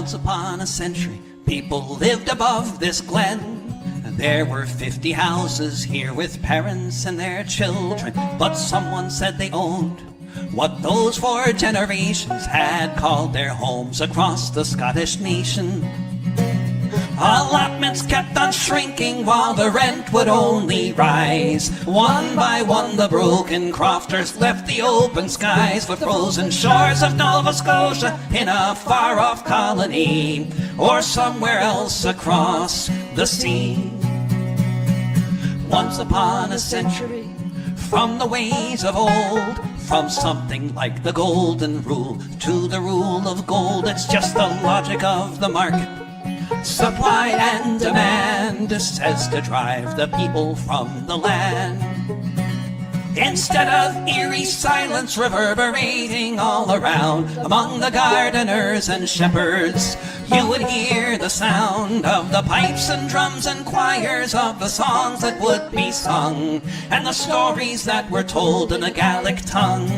Once upon a century, people lived above this glen. There were 50 houses here with parents and their children, but someone said they owned what those 4 generations had called their homes across the Scottish nation. Allotments kept on shrinking while the rent would only rise. One by one the broken crofters left the open skies for frozen shores of Nova Scotia in a far-off colony, or somewhere else across the sea. Once upon a century, from the ways of old, from something like the golden rule to the rule of gold, it's just the logic of the market. Supply and demand says to drive the people from the land. Instead of eerie silence reverberating all around among the gardeners and shepherds, you would hear the sound of the pipes and drums and choirs of the songs that would be sung and the stories that were told in a Gaelic tongue.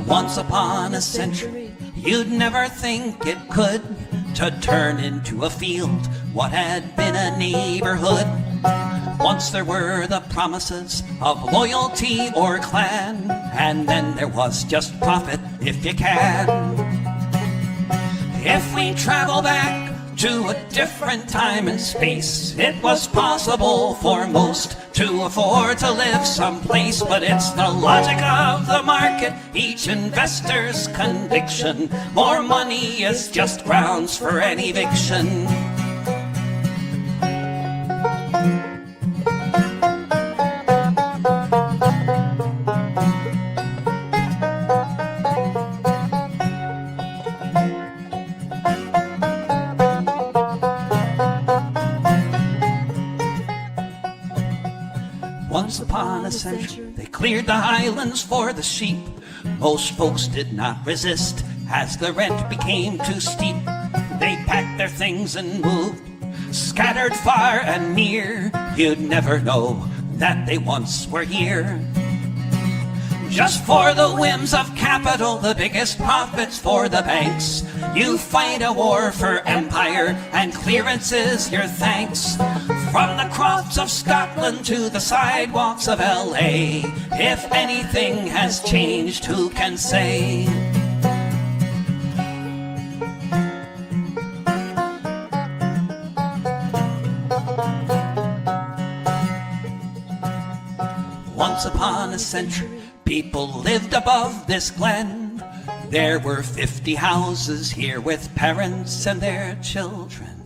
Once upon a century, you'd never think it could to turn into a field what had been a neighborhood. Once there were the promises of loyalty or clan, and then there was just profit if you can. If we travel back to a different time and space, it was possible for most to afford to live someplace, but it's the logic of the market, each investor's conviction. More money is just grounds for an eviction. Once upon a century, they cleared the highlands for the sheep. Most folks did not resist as the rent became too steep. They packed their things and moved, scattered far and near. You'd never know that they once were here. Just for the whims of capital, the biggest profits for the banks. You fight a war for empire, and clearances your thanks. From the crofts of Scotland to the sidewalks of LA, if anything has changed, who can say? Once upon a century, people lived above this glen. There were 50 houses here with parents and their children.